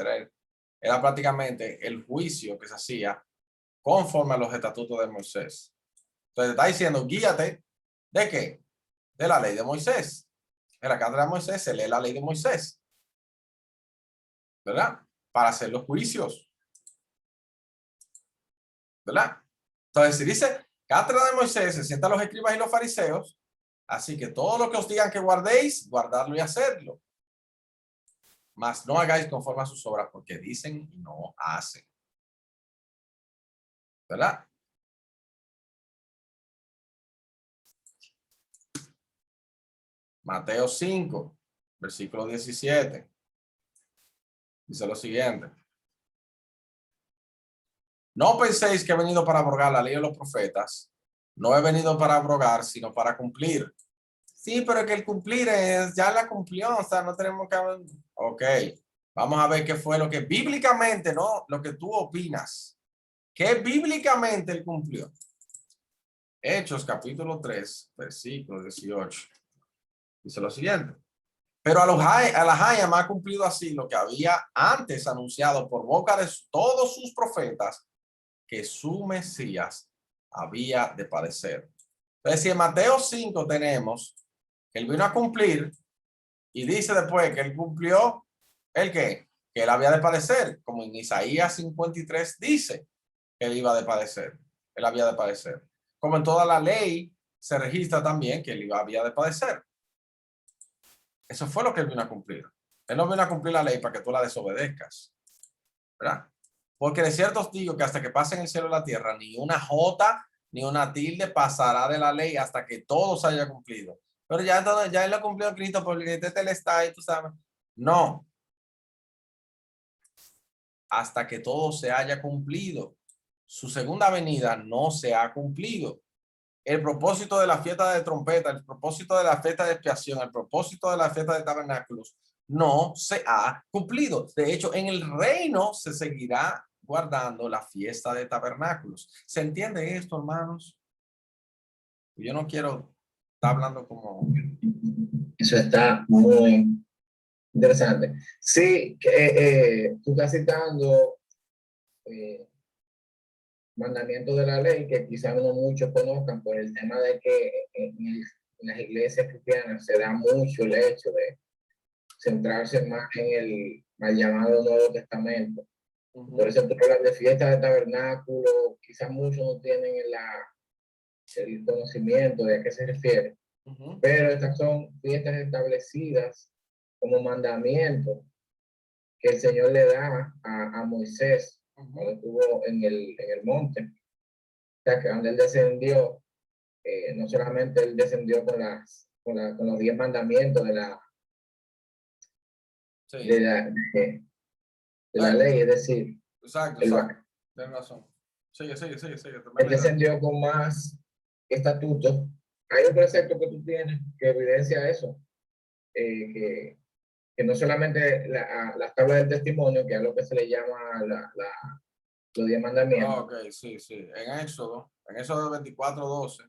A: era prácticamente el juicio que se hacía conforme a los estatutos de Moisés. Entonces, te está diciendo, guíate, ¿de qué? De la ley de Moisés. En la cátedra de Moisés se lee la ley de Moisés, ¿verdad? Para hacer los juicios, ¿verdad? Entonces, si dice cátedra de Moisés, se sientan los escribas y los fariseos, así que todo lo que os digan que guardéis, guardadlo y hacerlo. Mas no hagáis conforme a sus obras, porque dicen y no hacen. ¿Verdad? Mateo 5, versículo 17. Dice lo siguiente. No penséis que he venido para abrogar la ley de los profetas. No he venido para abrogar, sino para cumplir. Sí, pero que el cumplir es, ya la cumplió, o sea, no tenemos que... Ok, vamos a ver qué fue lo que bíblicamente, ¿no? Lo que tú opinas. ¿Qué bíblicamente él cumplió? Hechos, capítulo 3, versículo 18. Dice lo siguiente. Pero Alahayam ha cumplido así lo que había antes anunciado por boca de todos sus profetas, que su Mesías había de padecer. Entonces, si en Mateo 5 tenemos que él vino a cumplir y dice después que él cumplió, ¿el qué? Que él había de padecer, como en Isaías 53 dice que él iba de padecer, él había de padecer. Como en toda la ley se registra también que él había de padecer. Eso fue lo que él vino a cumplir. Él no vino a cumplir la ley para que tú la desobedezcas, ¿verdad? Porque de cierto os digo que hasta que pasen el cielo y la tierra, ni una jota ni una tilde pasará de la ley hasta que todo se haya cumplido. Pero ya entonces, ya él lo cumplió Cristo, porque este está y tú sabes. No. Hasta que todo se haya cumplido. Su segunda venida no se ha cumplido. El propósito de la fiesta de trompeta, el propósito de la fiesta de expiación, el propósito de la fiesta de tabernáculos no se ha cumplido. De hecho, en el reino se seguirá guardando la fiesta de tabernáculos. ¿Se entiende esto, hermanos? Yo no quiero estar hablando como...
B: Eso está muy interesante. Sí, tú estás citando mandamientos de la ley que quizás no muchos conozcan por el tema de que en las iglesias cristianas se da mucho el hecho de centrarse más en el mal llamado Nuevo Testamento. Por eso tú hablas de fiesta de tabernáculo, quizás muchos no tienen el conocimiento de a qué se refiere, pero estas son fiestas establecidas como mandamiento que el Señor le da a Moisés cuando estuvo en el monte. O sea, que donde él descendió, no solamente él descendió con los 10 mandamientos de la,
A: Sí.
B: de la, de la ley, es decir,
A: Exacto,
B: él,
A: exacto. Tienes razón. Sigue.
B: él descendió con más estatutos. Hay un precepto que tú tienes que evidencia eso, que no solamente las tablas del testimonio, que es lo que se le llama los 10 mandamientos.
A: Ok, sí. En Éxodo 24:12,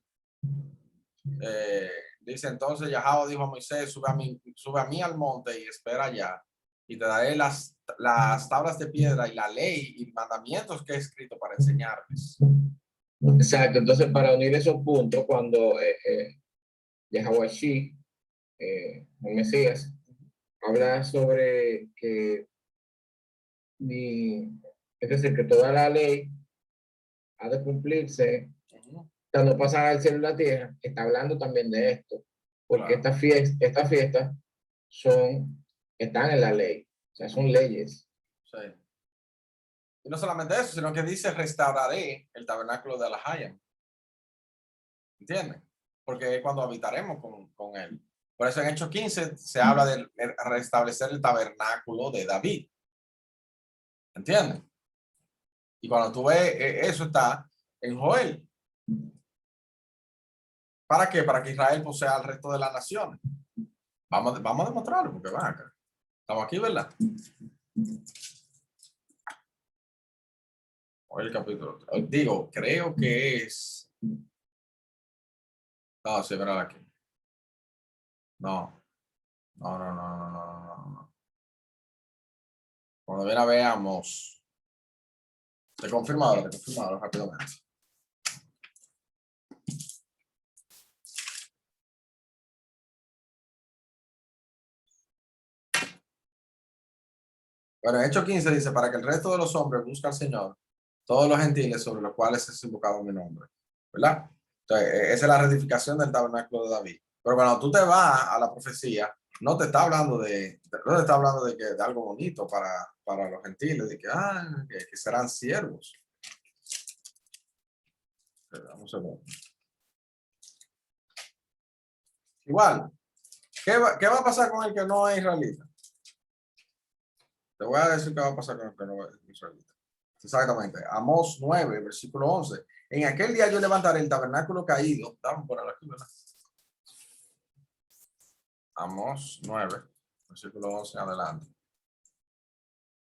A: dice entonces Yahweh dijo a Moisés, sube a mí al monte y espera allá, y te daré las tablas de piedra y la ley y mandamientos que he escrito para enseñarles.
B: Exacto, entonces para unir esos puntos, cuando Yahweh Shih, el Mesías, habla sobre que, es decir, que toda la ley ha de cumplirse, cuando pasa al cielo y la tierra, está hablando también de esto, porque
A: Claro.
B: estas fiestas están en la ley, o sea, son leyes.
A: Sí. Y no solamente eso, sino que dice restauraré el tabernáculo de Alahayam. ¿Entienden? Porque es cuando habitaremos con él. Por eso en Hechos 15 se habla de restablecer el tabernáculo de David. ¿Entienden? Y cuando tú ves, eso está en Joel. ¿Para qué? Para que Israel posea al resto de las naciones. Vamos a demostrarlo, porque van acá. Estamos aquí, ¿verdad? Hoy el capítulo. Digo, creo que es. No, sí, verá aquí. No. Cuando viene veamos. Te confirmado rápidamente. Bueno, en Hechos 15 dice, para que el resto de los hombres busque al Señor, todos los gentiles sobre los cuales es invocado mi nombre. ¿Verdad? Entonces, esa es la rectificación del tabernáculo de David. Pero cuando tú te vas a la profecía, no te está hablando de algo bonito para los gentiles, de que serán siervos. Vamos a ver. Igual, ¿qué va a pasar con el que no es israelita? Te voy a decir qué va a pasar con el que no es israelita. Exactamente. Amós 9, versículo 11. En aquel día yo levantaré el tabernáculo caído. Vamos por aquí, ¿verdad? Amós 9, versículo 11 adelante.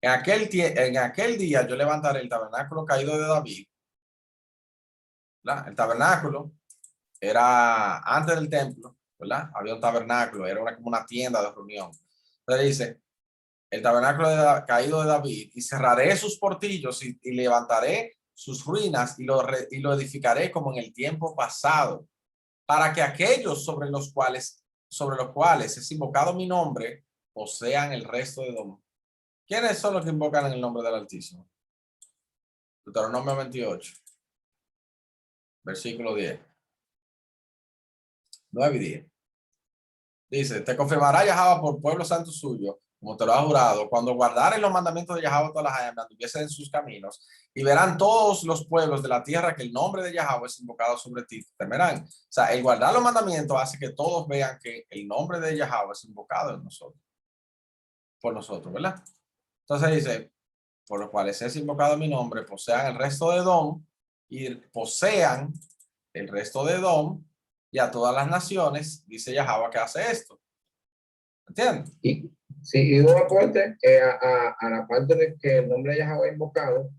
A: En aquel día yo levantaré el tabernáculo caído de David. ¿Verdad? El tabernáculo era antes del templo, ¿verdad? Había un tabernáculo, era como una tienda de reunión. Entonces dice, el tabernáculo caído de David, y cerraré sus portillos y levantaré sus ruinas y lo edificaré como en el tiempo pasado, para que aquellos sobre los cuales es invocado mi nombre posean el resto de Edom. ¿Quiénes son los que invocan en el nombre del Altísimo? Deuteronomio 28, versículo 10. 9 y 10. Dice, te confirmará Yahweh por pueblo santo suyo, como te lo ha jurado, cuando guardares los mandamientos de Yahweh todas las almas, anduviesen en sus caminos, y verán todos los pueblos de la tierra que el nombre de Yahweh es invocado sobre ti, temerán. O sea, el guardar los mandamientos hace que todos vean que el nombre de Yahweh es invocado en nosotros, por nosotros, ¿verdad? Entonces dice, por los cuales es invocado mi nombre, posean el resto de Edom, y posean el resto de Edom, y a todas las naciones, dice Yahweh que hace esto. ¿Entiendes?
B: Y un aporte a la parte de que el nombre de Yahweh invocado,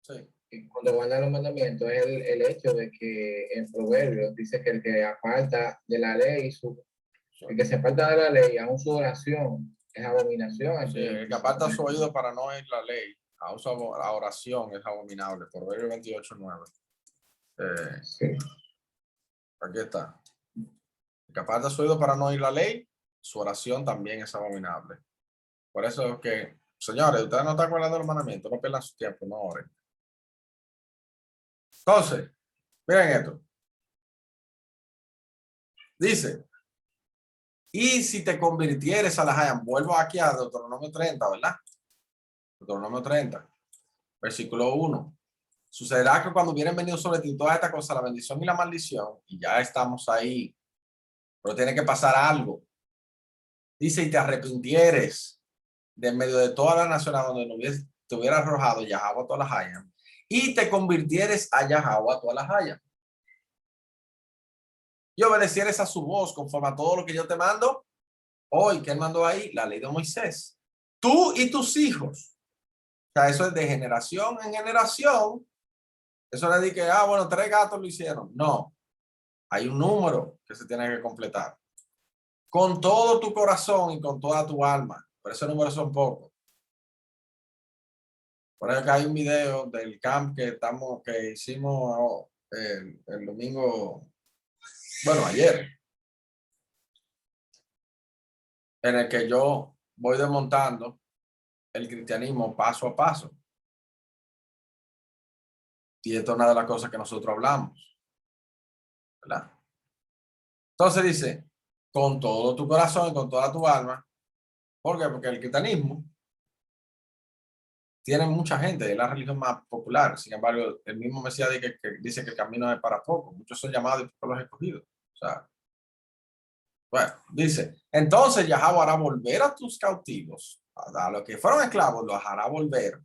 A: Sí.
B: y cuando guarda los mandamientos, es el hecho de que en Proverbios dice que el que aparta de la ley, el que se aparta de la ley, aún su oración es abominación.
A: Sí, el que aparta su oído para no oír la ley, aún la oración es abominable. Proverbios 28:9.
B: Sí.
A: Aquí está. El que aparta su oído para no oír la ley, su oración también es abominable. Por eso es que, señores, ustedes no están guardando los mandamientos, no pierdan su tiempo, no oren. Entonces, miren esto. Dice, y si te convirtieres a la Hayan, vuelvo aquí a Deuteronomio 30, ¿verdad? Deuteronomio 30, versículo 1. Sucederá que cuando hubieran venido sobre ti toda esta cosa, la bendición y la maldición, y ya estamos ahí, pero tiene que pasar algo. Dice, y te arrepintieres de en medio de toda la nación a donde no te hubiera arrojado Yahweh a todas las hayas, y te convirtieres a Yahweh a todas las hayas, y obedecieres a su voz conforme a todo lo que yo te mando hoy. ¿Qué él mandó ahí? La ley de Moisés. Tú y tus hijos. O sea, eso es de generación en generación. Eso no es de que, bueno, 3 gatos lo hicieron. No. Hay un número que se tiene que completar. Con todo tu corazón y con toda tu alma. Pero ese número son pocos. Por ejemplo, hay un video del camp que hicimos el domingo, bueno, ayer, en el que yo voy desmontando el cristianismo paso a paso. Y esto es una de las cosas que nosotros hablamos, ¿verdad? Entonces dice, con todo tu corazón y con toda tu alma. ¿Por qué? Porque el cristianismo tiene mucha gente, es la religión más popular. Sin embargo, el mismo Mesías dice que el camino es para pocos. Muchos son llamados y pocos los escogidos. O sea, bueno, dice, entonces Yahweh hará volver a tus cautivos, a los que fueron esclavos, los hará volver,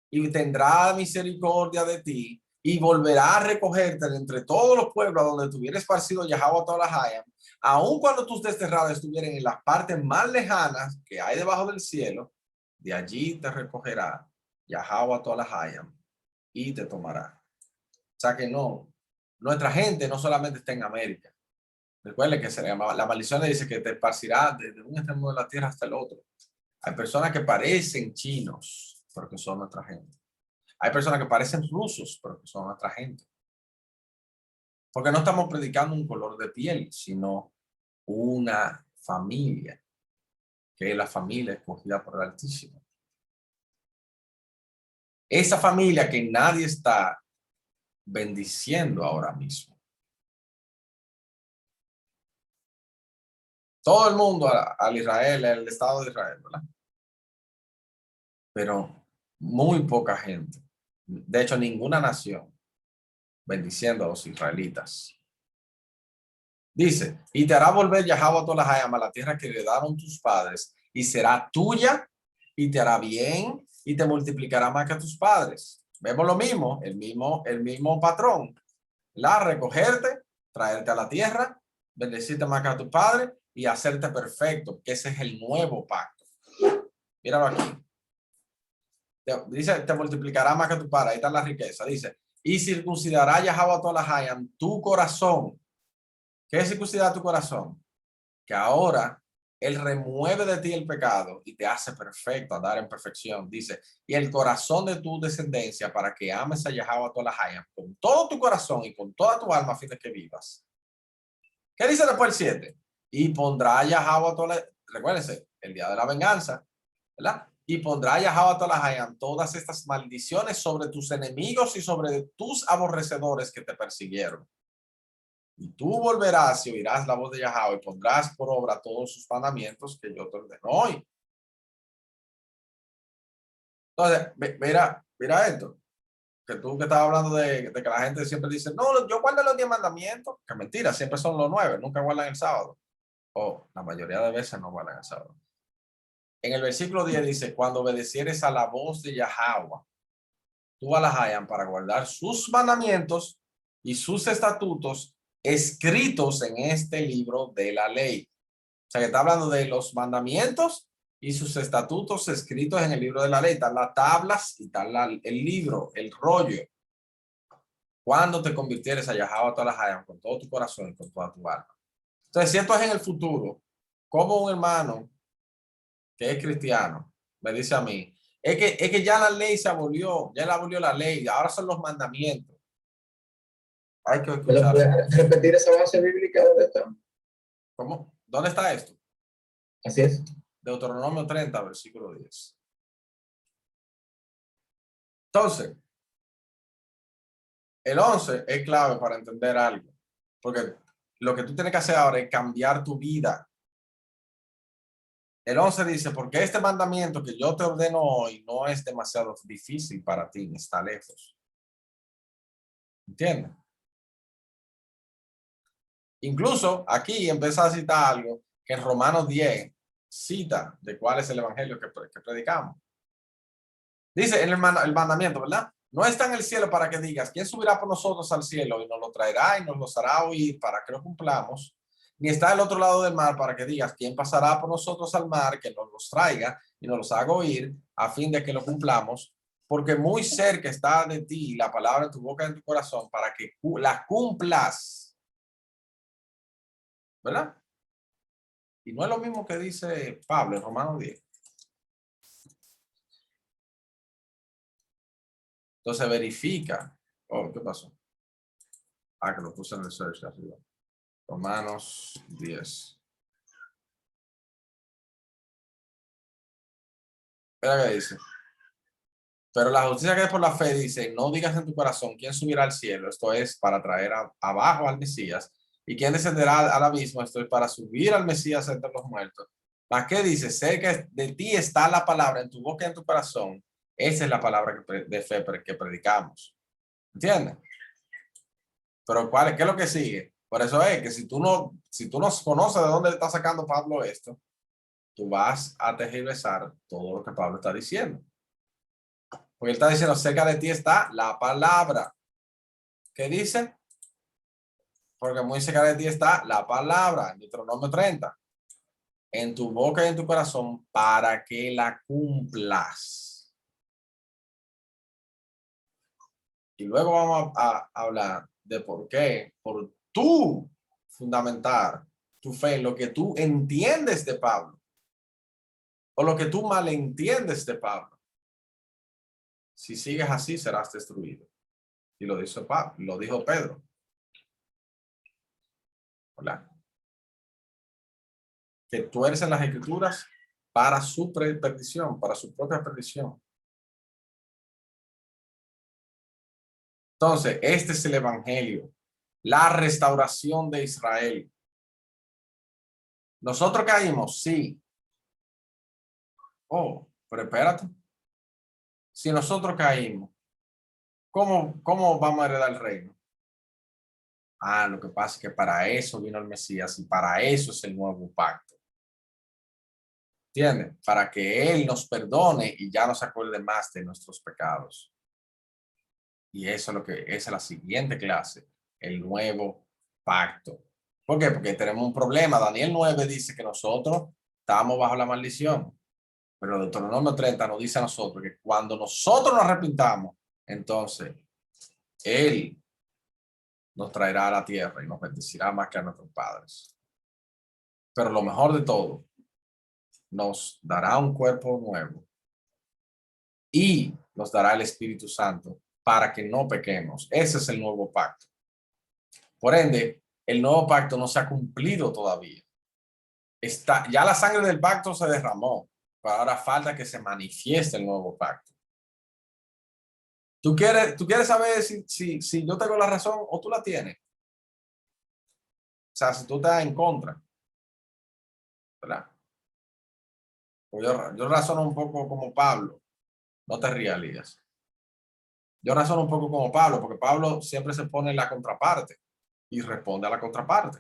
A: y tendrá misericordia de ti, y volverá a recogerte de entre todos los pueblos a donde tuviera esparcido Yahweh a todas las hayas, aun cuando tus desterrados estuvieran en las partes más lejanas que hay debajo del cielo, de allí te recogerá Yahweh a todas las hayas y te tomará. O sea que no, nuestra gente no solamente está en América. Recuerde que se le llama, la maldición le dice que te esparcirá desde un extremo de la tierra hasta el otro. Hay personas que parecen chinos, pero que son nuestra gente. Hay personas que parecen rusos, pero que son nuestra gente. Porque no estamos predicando un color de piel, sino una familia, que es la familia escogida por el Altísimo. Esa familia que nadie está bendiciendo ahora mismo. Todo el mundo al Israel, al Estado de Israel, ¿verdad? Pero muy poca gente. De hecho, ninguna nación bendiciendo a los israelitas. Dice, y te hará volver Yahweh a todas las hayas, a la tierra que le heredaron tus padres, y será tuya, y te hará bien, y te multiplicará más que a tus padres. Vemos lo mismo, el mismo patrón. Recogerte, traerte a la tierra, bendecirte más que a tu padre, y hacerte perfecto, que ese es el nuevo pacto. Míralo aquí. Dice, te multiplicará más que tu padre. Ahí está la riqueza. Dice, y circuncidará Yahweh a todas las hayas tu corazón. ¿Qué es circuncidar tu corazón? Que ahora Él remueve de ti el pecado y te hace perfecto, andar en perfección. Dice, y el corazón de tu descendencia para que ames a Yahweh a todas las hayas con todo tu corazón y con toda tu alma a fin de que vivas. ¿Qué dice después el 7? Y pondrá Yahweh a todas las... Recuérdense, el día de la venganza, ¿verdad? Y pondrá Yahweh a todas las hayas todas estas maldiciones sobre tus enemigos y sobre tus aborrecedores que te persiguieron. Y tú volverás y oirás la voz de Yahweh y pondrás por obra todos sus mandamientos que yo te ordeno hoy. Entonces, mira esto. Que tú que estabas hablando de que la gente siempre dice, no, yo guardo los 10 mandamientos. Que mentira, siempre son los 9, nunca guardan el sábado. O la mayoría de veces no guardan el sábado. En el versículo 10 dice, cuando obedecieres a la voz de Yahweh, tú a las hayan para guardar sus mandamientos y sus estatutos escritos en este libro de la ley. O sea, que está hablando de los mandamientos y sus estatutos escritos en el libro de la ley. Están las tablas y está el libro, el rollo. Cuando te convirtieres a Yahweh a todas las hayas con todo tu corazón y con toda tu alma. Entonces, si esto es en el futuro, como un hermano que es cristiano me dice a mí, es que ya la ley se abolió, ya la abolió la ley, ahora son los mandamientos. Hay que escuchar.
B: ¿Puedes repetir esa base bíblica donde está?
A: ¿Cómo? ¿Dónde está esto?
B: Así es.
A: Deuteronomio 30, versículo 10. Entonces, el 11 es clave para entender algo, porque lo que tú tienes que hacer ahora es cambiar tu vida. El 11 dice, porque este mandamiento que yo te ordeno hoy no es demasiado difícil para ti, ni está lejos. ¿Entiendes? Incluso aquí empieza a citar algo que en Romanos 10 cita de cuál es el evangelio que predicamos. Dice en el mandamiento, ¿verdad? No está en el cielo para que digas, ¿quién subirá por nosotros al cielo y nos lo traerá y nos los hará oír para que lo cumplamos? Ni está al otro lado del mar para que digas, ¿quién pasará por nosotros al mar que nos los traiga y nos los haga oír a fin de que lo cumplamos? Porque muy cerca está de ti la palabra en tu boca y en tu corazón para que la cumplas. ¿Verdad? Y no es lo mismo que dice Pablo en Romanos 10. Entonces verifica. Oh, ¿qué pasó? Ah, que lo puse en el search de arriba. Romanos 10. Mira qué dice. Pero la justicia que es por la fe dice, no digas en tu corazón quién subirá al cielo, esto es para traer abajo al Mesías, y quién descenderá al abismo, esto es para subir al Mesías entre los muertos. ¿Para qué dice? Cerca de ti está la palabra en tu boca y en tu corazón. Esa es la palabra de fe que predicamos. ¿Entiendes? Pero ¿qué es lo que sigue? Por eso es que si tú no conoces de dónde está sacando Pablo esto, tú vas a tergiversar todo lo que Pablo está diciendo. Porque él está diciendo, cerca de ti está la palabra. ¿Qué dice? Porque muy cerca de ti está la palabra, en Deuteronomio 30. En tu boca y en tu corazón para que la cumplas. Y luego vamos a hablar de por qué, por tú fundamentar tu fe en lo que tú entiendes de Pablo o lo que tú malentiendes de Pablo. Si sigues así, serás destruido. Y lo dijo Pablo, lo dijo Pedro. ¿Verdad? Que tuercen las escrituras para su perdición, para su propia perdición. Entonces, este es el evangelio, la restauración de Israel. ¿Nosotros caímos? Sí. Oh, pero espérate. Si nosotros caímos, ¿cómo vamos a heredar el reino? Ah, lo que pasa es que para eso vino el Mesías y para eso es el nuevo pacto. ¿Entiendes? Para que Él nos perdone y ya no se acuerde más de nuestros pecados. Y eso es lo que es la siguiente clase, el nuevo pacto. ¿Por qué? Porque tenemos un problema. Daniel 9 dice que nosotros estamos bajo la maldición. Pero Deuteronomio 30 nos dice a nosotros que cuando nosotros nos arrepintamos, entonces Él nos traerá a la tierra y nos bendecirá más que a nuestros padres. Pero lo mejor de todo, nos dará un cuerpo nuevo y nos dará el Espíritu Santo para que no pequemos. Ese es el nuevo pacto. Por ende, el nuevo pacto no se ha cumplido todavía. Ya la sangre del pacto se derramó, pero ahora falta que se manifieste el nuevo pacto. ¿Tú quieres saber si yo tengo la razón o tú la tienes? O sea, si tú estás en contra, ¿verdad? Pues yo razono un poco como Pablo. No te rías, Elías. Yo razono un poco como Pablo, porque Pablo siempre se pone en la contraparte y responde a la contraparte.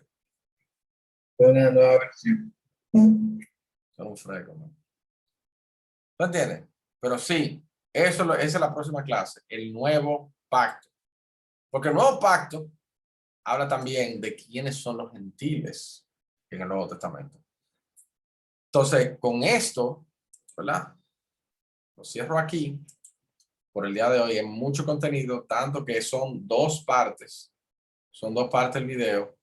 B: Una nueva versión.
A: Son un freco, ¿no? ¿Tú entiendes? Pero sí, esa es la próxima clase, el nuevo pacto. Porque el nuevo pacto habla también de quiénes son los gentiles en el Nuevo Testamento. Entonces, con esto, ¿verdad? Lo cierro aquí por el día de hoy. Hay mucho contenido, tanto que son dos partes. Son dos partes el video.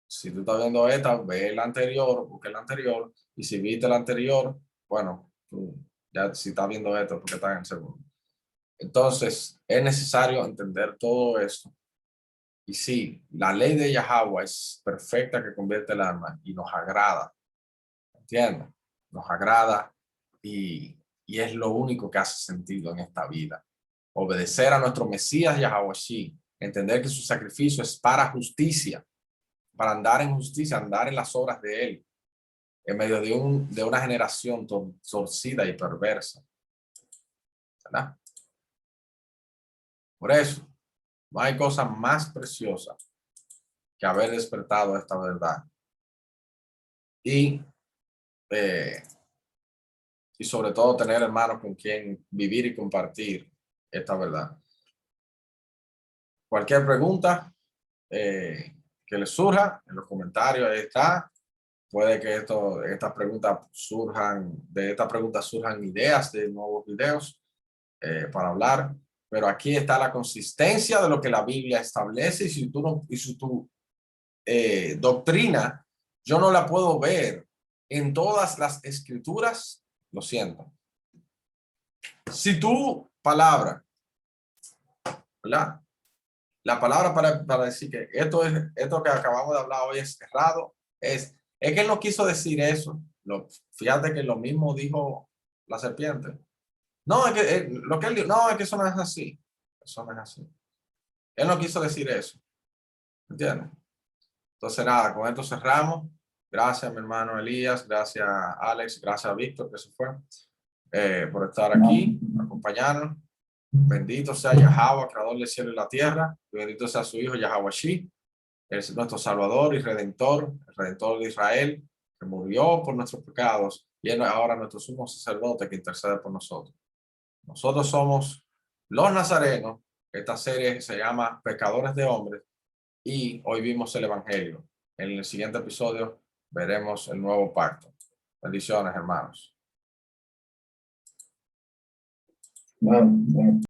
A: Si tú estás viendo esta, ve el anterior, busca el anterior. Y si viste el anterior, bueno, tú ya si estás viendo esto, porque estás en el segundo. Entonces, es necesario entender todo esto. Y sí, la ley de Yahweh es perfecta que convierte el alma y nos agrada. ¿Entiendes? Nos agrada y es lo único que hace sentido en esta vida. Obedecer a nuestro Mesías Yahweh, sí. Entender que su sacrificio es para justicia, para andar en justicia, andar en las obras de Él. en medio de una generación torcida y perversa. ¿Verdad? Por eso, no hay cosa más preciosa que haber despertado esta verdad. Y sobre todo tener hermanos con quien vivir y compartir esta verdad. Cualquier pregunta que les surja en los comentarios, ahí está. Puede que de estas preguntas surjan ideas de nuevos videos para hablar, pero aquí está la consistencia de lo que la Biblia establece, y si tu doctrina yo no la puedo ver en todas las escrituras, lo siento. Si tu palabra, ¿verdad? La palabra para decir que esto que acabamos de hablar hoy es errado, es que él no quiso decir eso. Fíjate que lo mismo dijo la serpiente. No, es que lo que él dijo, no, es que eso no es así. Eso no es así. Él no quiso decir eso. ¿Entiendes? Entonces, nada, con esto cerramos. Gracias, mi hermano Elías. Gracias, Alex. Gracias a Víctor, que se fue, por estar aquí, acompañarnos. Bendito sea Yahweh, creador del cielo y la tierra. Y bendito sea su Hijo, Yahweh Shi, es nuestro Salvador y Redentor, el Redentor de Israel, que murió por nuestros pecados y es ahora nuestro sumo sacerdote que intercede por nosotros. Nosotros somos los nazarenos. Esta serie se llama Pecadores de Hombres y hoy vimos el Evangelio. En el siguiente episodio veremos el nuevo pacto. Bendiciones, hermanos.
B: Bueno.